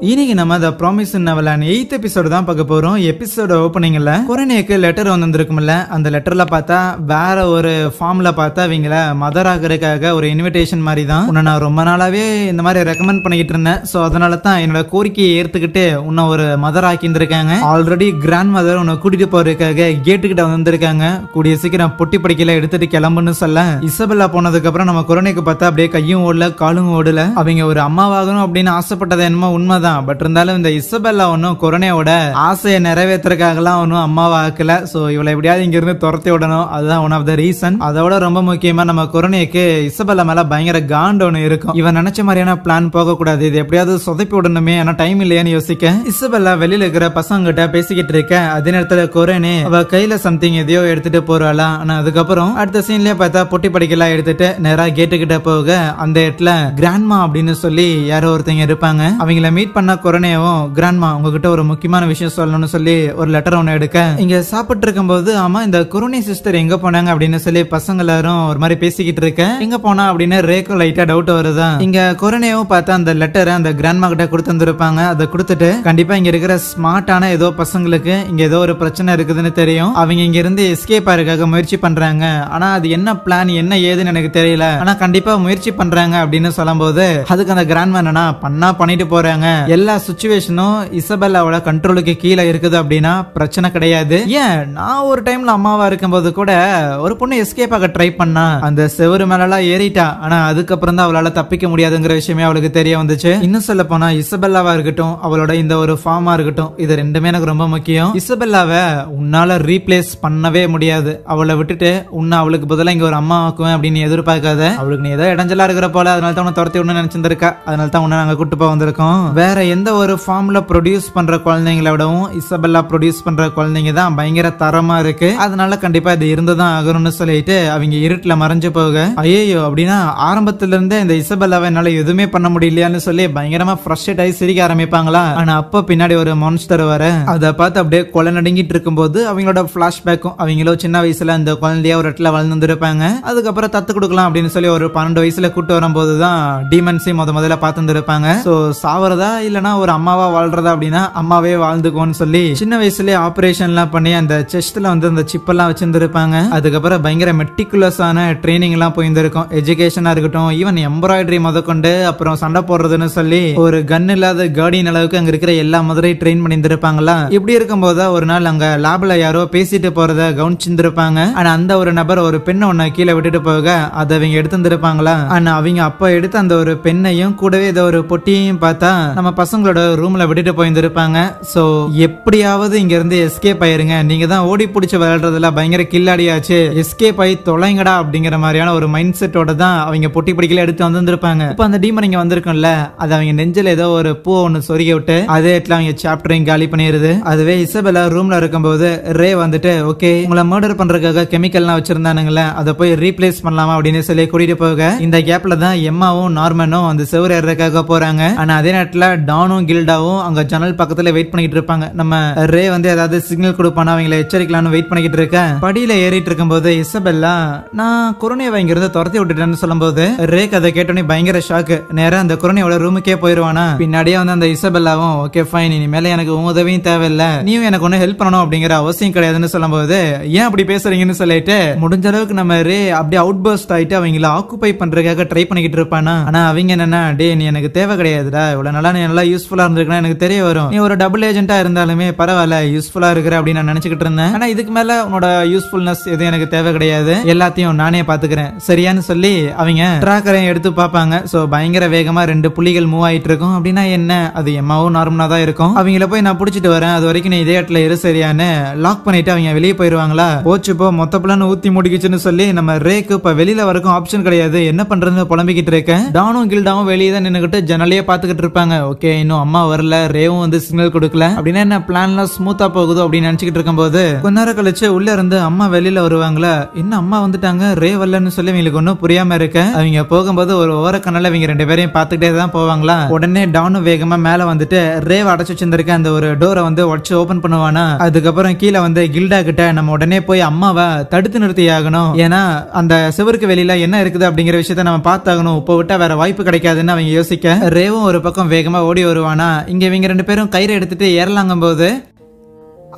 இன்னைக்கு நம்ம த promise நவலான 8th episode தான் பார்க்க போறோம். எபிசோட ஓபனிங்ல குரனேக்கு லெட்டர் வந்திருக்கும்ல, அந்த லெட்டர்ல பார்த்தா வேற ஒரு ஃபார்ம்ல பார்த்தா அவங்கள மதர் ஆகிறதுக்காக ஒரு இன்விடேஷன் மாதிரி தான். உன்னை நான் ரொம்ப நாளாவே இந்த மாதிரி ரெக்கமெண்ட் பண்ணிக்கிட்டு இருந்தேன். ஸோ அதனால தான் என்னோட கோரிக்கையை ஏற்றுக்கிட்டு உன்னை ஒரு மதர் ஆக்கியிருந்திருக்காங்க. ஆல்ரெடி கிராண்ட் மதர் உன்னை கூட்டிட்டு போறதுக்காக கேட்டுக்கிட்ட வந்திருக்காங்க. கூடிய சீக்கிரம் பொட்டி படிக்கல எடுத்துட்டு கிளம்புன்னு சொல்ல இசபெல்லா போனதுக்கு அப்புறம் நம்ம குரனேக்கு பார்த்தா அப்படியே கையும் ஓடல காலும் ஓடல. அவங்க ஒரு அம்மாவாகணும் அப்படின்னு ஆசைப்பட்டது என்னமோ உண்மைதான். பட் இருந்தாலும் இந்த இசபெல்லா ஒன்னும் கொரோனையோட ஆசையை நிறைவேற்றுறதுக்காகலாம் ஒன்னும் அம்மாவை ஆக்கல. சோ இவளை எப்படியாவது இங்க இருந்து துரத்தி விடணும், அதுதான் ஒன் ஆஃப் த ரீசன். அதோட ரொம்ப முக்கியமா நம்ம கொரோனைக்கு இசபெல்லா மேல பயங்கர காண்ட் ஒன்று இருக்கும். இவன் நினைச்ச மாதிரியான பிளான் போக கூடாது, இது எப்படியாவது சொதப்பி விடணுமே, ஆனா டைம் இல்லையான்னு யோசிக்க இசபெல்லா வெளியில இருக்கிற பசங்க கிட்ட பேசிக்கிட்டு இருக்க. அதே நேரத்துல கொரோனே அவ கையில சம்திங் எதையோ எடுத்துட்டு போறாளா. ஆனா அதுக்கப்புறம் அடுத்த சீன்லயே பார்த்தா பொட்டி படிக்கலாம் எடுத்துட்டு நேரா கேட்டு கிட்ட போக அந்த இடத்துல கிராண்ட்மா அப்படின்னு சொல்லி யாரோ ஒருத்தங்க இருப்பாங்க. அவங்கள மீட் பண்ண கொரோனேவும் கிராண்ட்மா உங்ககிட்ட ஒரு முக்கியமான விஷயம் சொல்லணும்னு சொல்லி ஒரு லெட்டர் ஒன்னு எடுக்க இங்க சாப்பிட்டு இருக்கும் போது ஆமா இந்த கொரோனே சிஸ்டர் எங்க போனாங்க அப்படின்னு சொல்லி பசங்க எல்லாரும் ஒரு மாதிரி பேசிக்கிட்டு இருக்க. எங்க போனா அப்படின்னு ரேக்கு லைட்டா டவுட் வருதா. இங்க கொரோனேவும் பார்த்தா அந்த லெட்டரை அந்த கிராண்ட்மா கிட்ட கொடுத்துருப்பாங்க. அதை கொடுத்துட்டு கண்டிப்பா இங்க இருக்கிற ஸ்மார்ட்டான ஏதோ பசங்களுக்கு இங்க ஏதோ ஒரு பிரச்சனை இருக்குதுன்னு தெரியும், அவங்க இங்க இருந்து எஸ்கேப் ஆகிறதுக்காக முயற்சி பண்றாங்க. ஆனா அது என்ன பிளான் என்ன ஏதுன்னு எனக்கு தெரியல, ஆனா கண்டிப்பா முயற்சி பண்றாங்க அப்படின்னு சொல்லும் போது அதுக்கு அந்த கிராண்ட்மா என்னன்னா பண்ணா பண்ணிட்டு போறாங்க. எல்லா சிச்சுவேஷனும் இசபெல்லாவோட கண்ட்ரோலுக்கு கீழே இருக்குது அப்படின்னா பிரச்சனை கிடையாது. ஏன் நான் ஒரு டைம்ல அம்மாவா இருக்கும்போது கூட ஒரு பொண்ணு எஸ்கேப் ஆக ட்ரை பண்ணா, அந்த செவரு மேலாம் ஏறிட்டா. ஆனா அதுக்கப்புறம் தான் அவளால தப்பிக்க முடியாதுங்கிற விஷயமே அவளுக்கு தெரிய வந்துச்சு. இன்னும் சொல்ல போனா இசபெல்லாவா இருக்கட்டும் அவளோட இந்த ஒரு ஃபார்மா இருக்கட்டும், இது ரெண்டுமே எனக்கு ரொம்ப முக்கியம். இசபெல்லாவை உன்னால ரீப்ளேஸ் பண்ணவே முடியாது. அவளை விட்டுட்டு உன்னை அவளுக்கு பதிலாக இங்க ஒரு அம்மா ஆக்குவேன் அப்படின்னு எதிர்பார்க்காத. அவளுக்கு நீ ஏதோ இடைஞ்சலா இருக்கிற போல, அதனால தான் உன்னை துரத்தி விடணும்னு நினைச்சிருக்கா. அதனால தான் உன்னை நாங்க கூட்டு போக வந்திருக்கோம். வேற எந்த ஒரு ஃபார்ம்ல ப்ரொடியூஸ் பண்ற குழந்தைங்களை விடவும் இசபெல்லா ப்ரொடியூஸ் பண்ற குழந்தைங்க தான் பயங்கர தரமா இருக்கு. அதனால கண்டிப்பா இது இருந்துதான் ஆகணும்னு சொல்லிட்டு அவங்க இருட்டுல மறைஞ்சு போக ஐயோ அப்படின்னா ஆரம்பத்துல இருந்தே இந்த இசபெல்லாவை என்னால எதுவுமே பண்ண முடியலையான்னு சொல்லி பயங்கரமா ஃப்ரஸ்ட்ரேட் ஆகி சிரிக்க ஆரம்பிப்பாங்களா. ஆனா அப்ப பின்னாடி ஒரு மான்ஸ்டர் வர அதை பார்த்து அப்படியே கொலை நடுங்கிட்டு இருக்கும்போது அவங்களோட பிளாஷ்பேக்கும் அவங்களோ சின்ன வயசுல அந்த குழந்தையா ஒரு இடத்துல வளர்ந்துருப்பாங்க. அதுக்கப்புறம் தத்து கொடுக்கலாம் அப்படின்னு சொல்லி ஒரு 12 வயசுல கூட்டு வரும்போதுதான் டீமன்ஸை முதல்ல பார்த்துருப்பாங்க. சோ சாவறதா இல்லனா ஒரு அம்மாவா வாழ்றதா அப்படின்னா அம்மாவே வாழ்ந்துக்கோன்னு சொல்லி சின்ன வயசுலயே ஆபரேஷன் எல்லாம் பண்ணி அந்த செஸ்ட்ல வந்து அந்த சிப் எல்லாம் வச்சிருந்திருப்பாங்க. அதுக்கப்புறம் பயங்கர மெட்டிகுலஸான ட்ரைனிங் எல்லாம் போயிருந்திருக்கும். எஜுகேஷனா இருக்கட்டும், ஈவன் எம்ப்ராய்டரி முதற்கொண்டு அப்புறம் சண்டை போடுறதுன்னு சொல்லி ஒரு கன் இல்லாத கார்டியன் அளவுக்கு அங்க இருக்கிற எல்லா மதுரையும் ட்ரெயின் பண்ணியிருந்திருப்பாங்களா. இப்படி இருக்கும்போது ஒரு நாள் அங்க லேப்ல யாரோ பேசிட்டு போறத கவனிச்சிருந்திருப்பாங்க. ஆனா அந்த ஒரு நபர் ஒரு பெண்ணை ஒண்ணு கீழே விட்டுட்டு போக அதை அவங்க எடுத்திருந்திருப்பாங்களா. ஆனா அவங்க அப்ப எடுத்த அந்த ஒரு பெண்ணையும் கூடவே இதை ஒரு பொட்டியையும் பார்த்தா நம்ம பசங்களோட ரூம்ல விட்டுட்டு போயிருந்திருப்பாங்க. சோ எப்படியாவது இங்க இருந்து எஸ்கேப் ஆயிருங்க, நீங்க தான் ஓடி பிடிச்சு விளையாடுறதுல பயங்கர கில்லாடியாச்சு, எஸ்கேப் ஆகி தொலைங்கடா அப்படிங்கிற மாதிரியான ஒரு மைண்ட் செட்டோட தான் அவங்க பொட்டி படிக்கல எடுத்து வந்திருப்பாங்க. இப்ப அந்த டீமன் இங்க வந்திருக்கும்ல, அது அவங்க நெஞ்சில ஏதோ ஒரு பூ ஒண்ணு சொருகி விட்டு அதே இடத்துல அவங்க சாப்டரையும் காலி பண்ணிடுது. அதுவே இசபெல்லா ரூம்ல இருக்கும்போது ரே வந்துட்டு ஓகே உங்களை மர்டர் பண்றதுக்காக கெமிக்கல்லாம் வச்சிருந்தானுங்களே அதை போய் ரீப்ளேஸ் பண்ணலாமா அப்படின்னு சொல்லி கூட்டிட்டு போக இந்த கேப்ல தான் எம்மாவும் நார்மனும் அந்த செவரு ஏறதுக்காக போறாங்க. ஆனா அதே நேரத்துல டானும் கில்டாவும் அங்க ஜன்னல் பக்கத்துல வெயிட் பண்ணிட்டு இருப்பாங்க. நம்ம ரே வந்து ஏதாவது சிக்னல் கொடுப்பானா அவங்களை எச்சரிக்கலாம்னு வெயிட் பண்ணிட்டு இருக்க. படியில ஏறிட்டு இருக்கும்போது இசபெல்லா நான் கொரோனையை இங்கிருந்து துரத்தி விட்டுட்டேன்னு சொல்லும்போது ரேக் அதை கேட்டோன்னே பயங்கர ஷாக்கு. நேரா அந்த கொரோனையோட ரூமுக்கே போயிருவானா. பின்னாடியே வந்து அந்த இசபெல்லாவும் ஓகே ஃபைன் இனிமேல எனக்கு உதவியும் தேவையில்லை, நீயும் எனக்கு ஒண்ணு ஹெல்ப் பண்ணணும் அப்படிங்கிற அவசியம் கிடையாதுன்னு சொல்லும்போது ஏன் அப்படி பேசுறீங்கன்னு சொல்லிட்டு முடிஞ்ச அளவுக்கு நம்ம ரே அப்படியே அவுட் பர்ஸ்ட் ஆயிட்டு அவங்களை ஆக்குபை பண்றதுக்காக ட்ரை பண்ணிக்கிட்டு இருப்பானா. ஆனா அவங்க என்னன்னா டே நீ எனக்கு தேவை கிடையாதுடா, இவ்வளவு நாளா நீ நல்லா யூஸ்ஃபுல்லா இருந்திருக்கா எனக்கு தெரிய வரும், நீ ஒரு டபுள் ஏஜென்ட்டா இருந்தாலுமே பரவாயில்ல யூஸ்ஃபுல்லா இருக்கிற அப்படின்னு நான் நினைச்சுக்கிட்டு இருந்தேன். ஆனா இதுக்கு மேல உன்னோட யூஸ்ஃபுல்னஸ் எதுவும் எனக்கு தேவை கிடையாது, எல்லாத்தையும் நானே பாத்துக்கிறேன் சரியான்னு சொல்லி அவங்க ட்ராக்கரையும் எடுத்து பார்ப்பாங்க. சோ பயங்கர வேகமா 2 புள்ளிகள் மூவ் ஆயிட்டு இருக்கும். அப்படின்னா என்ன, அது எம்மாவும் நார்மலா தான் இருக்கும். அவங்கள போய் நான் புடிச்சிட்டு வரேன், அது வரைக்கும் நீ இதே இடத்துல இரு சரியான்னு லாக் பண்ணிட்டு அவங்க வெளியே போயிருவாங்களா. போச்சு போ மொத்த பிளான் ஊத்தி முடிக்குச்சுன்னு சொல்லி நம்ம ரேக்கு இப்ப வெளியில வரைக்கும் ஆப்ஷன் கிடையாது, என்ன பண்றதுன்னு புலம்பிக்கிட்டு இருக்கேன். டானும் கில்டாவும் வெளியே தான் நின்னுகிட்டு ஜன்னலையே பாத்துக்கிட்டு இருப்பாங்க. ஓகே இன்னும் அம்மா வரல, ரேவும் வந்து சிக்னல் கொடுக்கல அப்படின்னா என்ன பிளான்லாம் ஸ்மூத்தா போகுதோ அப்படின்னு நினைச்சுக்கிட்டு இருக்கும்போது கொஞ்ச நேரம் கழிச்சு உள்ள இருந்து அம்மா வெளியில வருவாங்களா. என்ன அம்மா வந்துட்டாங்க ரே வரலன்னு சொல்லி இவங்களுக்கு ஒன்னும் புரியாம இருக்க. அவங்க போகும்போது ஒரு ஓர கண்ணால இவங்க 2 பேரையும் பாத்துக்கிட்டே தான் போவாங்களா. உடனே டானும் வேகமா மேல வந்துட்டு ரேவ அடைச்சு வச்சிருக்க அந்த ஒரு டோரை வந்து உடச்சு ஓபன் பண்ணுவானா. அதுக்கப்புறம் கீழே வந்து கில்டா கிட்ட நம்ம உடனே போய் அம்மாவை தடுத்து நிறுத்தி ஆகணும், ஏன்னா அந்த சிவருக்கு வெளியில என்ன இருக்குது அப்படிங்கிற விஷயத்த நம்ம பார்த்தாகணும், இப்போ விட்டா வேற வாய்ப்பு கிடைக்காதுன்னு அவங்க யோசிக்க ரேவும் ஒரு பக்கம் வேகமா ஓடி வருவானா. இங்க இவங்க 2 பேரும் கயிறை எடுத்துட்டு ஏறலாங்கும் போது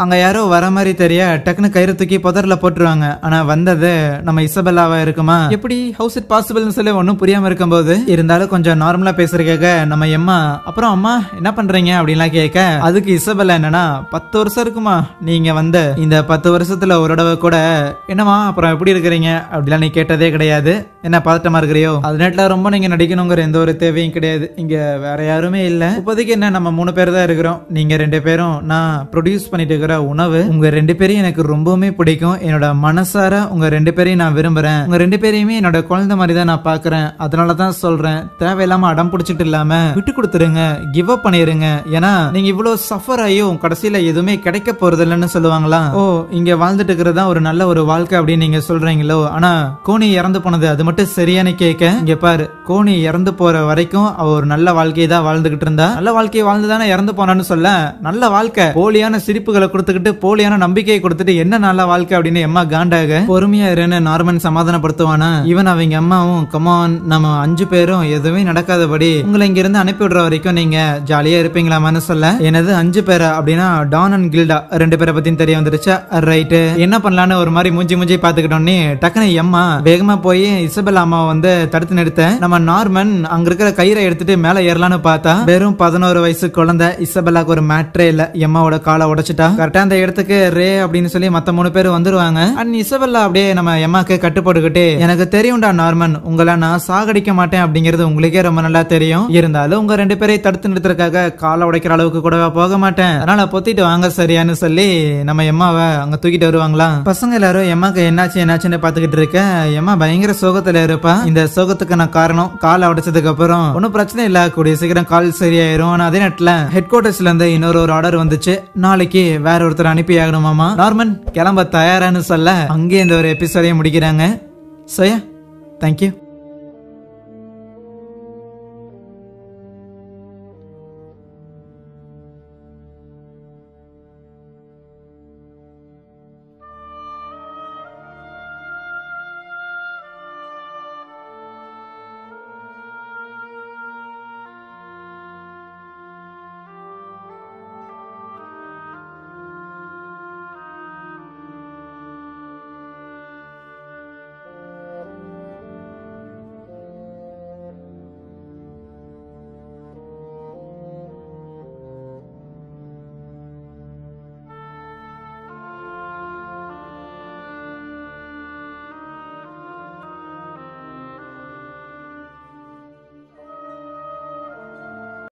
அங்க யாரோ வர மாதிரி தெரிய டக்குன்னு கயிறு தூக்கி புதர்ல போட்டுருவாங்க. ஆனா வந்தது நம்ம இசபெல்லாவா இருக்குமா? எப்படி ஹவுஸ் இட் பாசிபிள்னு சொல்லி ஒன்னும் புரியாம இருக்கும்போது இருந்தாலும் கொஞ்சம் நார்மலா பேசுறதுக்காக நம்ம எம்மா அப்புறம் அம்மா என்ன பண்றீங்க அப்படின்லாம் கேட்க அதுக்கு இசபெல்லா என்னன்னா 10 வருஷம் இருக்குமா நீங்க வந்து இந்த 10 வருஷத்துல ஒரு தடவை கூட என்னமா அப்புறம் எப்படி இருக்கிறீங்க அப்படிலாம் நீ கேட்டதே கிடையாது. என்ன பதட்டமா இருக்கிறியோ? அது நேரத்துல ரொம்ப நீங்க நடிக்கணுங்கிற எந்த ஒரு தேவையும் கிடையாது. இங்க வேற யாருமே இல்ல. இப்போதைக்கு என்ன நம்ம 3 பேர் தான் இருக்கிறோம். நீங்க 2 பேரும் நான் ப்ரொடியூஸ் பண்ணிட்டு உணவு உங்க 2 பேரையும் எனக்கு ரொம்பவுமே பிடிக்கும். என்னோட மனசார உங்க 2 பேரையும் நான் விரும்புறேன். உங்க 2 பேரையுமே என்னோட குழந்தை மாதிரி தான் நான் பாக்குறேன். அதனாலதான் சொல்றேன், தேவையில்லாம அடம் பிடிச்சிட்டு இல்லாம விட்டு கொடுத்துருங்க, கிவ் அப் பண்ணிருங்க. ஏன்னா நீங்க இவ்வளவு சஃபர் ஆயும் கடைசியில எதுவுமே கிடைக்க போறது இல்லைன்னு சொல்லுவாங்களா. ஓ இங்க வாழ்ந்துட்டு இருக்கிறதா ஒரு நல்ல ஒரு வாழ்க்கை அப்படின்னு நீங்க சொல்றீங்களோ. ஆனா கோனி இறந்து போனது அது மட்டும் சரியானு கேட்க இங்க பாரு, கோனி இறந்து போற வரைக்கும் அவ ஒரு நல்ல வாழ்க்கையை தான் வாழ்ந்துகிட்டு இருந்தா. நல்ல வாழ்க்கையை வாழ்ந்துதானே இறந்து போனான்னு சொல்ல, நல்ல வாழ்க்கை போலியான சிரிப்புகளை கொடுத்துக்கிட்டு போலியான நம்பிக்கையை கொடுத்துட்டு என்ன நல்ல வாழ்க்கை அப்படின்னு எம்மா காண்டாக பொறுமையா இருன்னு நார்மன் சமாதானப்படுத்துவானா. இவன் அவங்க அம்மாவும் கமான் நம்ம 5 பேரும் எதுவுமே நடக்காதபடி உங்களை இங்க இருந்து அனுப்பி விடுற வரைக்கும் நீங்க ஜாலியா இருப்பீங்களாமான்னு சொல்ல, எனது 5 பேரா அப்படின்னா டான் அண்ட் கில்டா 2 பேரை பத்தியும் தெரிய வந்துருச்சா. ரைட்டு என்ன பண்ணலான்னு ஒரு மாதிரி மூஞ்சி பாத்துக்கிட்டோன்னே டக்குனு எம்மா வேகமா போய் இசபெல்லா அம்மாவை வந்து தடுத்து நிறுத்த நம்ம நார்மன் அங்க இருக்கிற கயிறை எடுத்துட்டு மேல ஏறலான்னு பார்த்தா வெறும் 11 வயசு குழந்தை இசபெல்லாக்கு ஒரு மேட்ரே இல்ல. எம்மாவோட காலை உடைச்சிட்டா. கரெக்டா அந்த இடத்துக்கு ரே அப்படின்னு சொல்லி மத்த 3 பேர் வந்துருவாங்க. அண்ட் இசபெல்லா அப்படியே நம்ம எம்மாக்கு கட்டுப்பட்டுக்கிட்டு எனக்கு தெரியும்டா நார்மன், உங்களை நான் சாகடிக்க மாட்டேன் அப்படிங்கிறது உங்களுக்கே ரொம்ப நல்லா தெரியும். இருந்தாலும் உங்க 2 பேரை தடுத்து நிறுத்துறதுக்காக காலை உடைக்கிற அளவுக்கு கூட போக மாட்டேன். அதனால பொத்திட்டு வாங்க சரியான்னு சொல்லி நம்ம எம்மாவை அங்க தூக்கிட்டு வருவாங்களா. பசங்க எல்லாரும் எம்மாக்கு என்னாச்சுன்னு பாத்துக்கிட்டு இருக்க எம்மா பயங்கர சோகத்துல இருப்பா. இந்த சோகத்துக்கு நான் காரணம் காலை உடைச்சதுக்கு அப்புறம் ஒன்னும் பிரச்சனை இல்ல, கூடிய சீக்கிரம் கால் சரியாயிரும். ஆனா அதே நேரத்துல ஹெட் குவார்டர்ஸ்ல இருந்து இன்னொரு ஆர்டர் வந்துச்சு, நாளைக்கு வேற ஒருத்தர் அனுப்பி ஆகணுமாமா. நார்மன் கிளம்ப தயாரான்னு சொல்ல அங்கே இந்த ஒரு எபிசோடையும் முடிக்கிறாங்க. Soya thank you.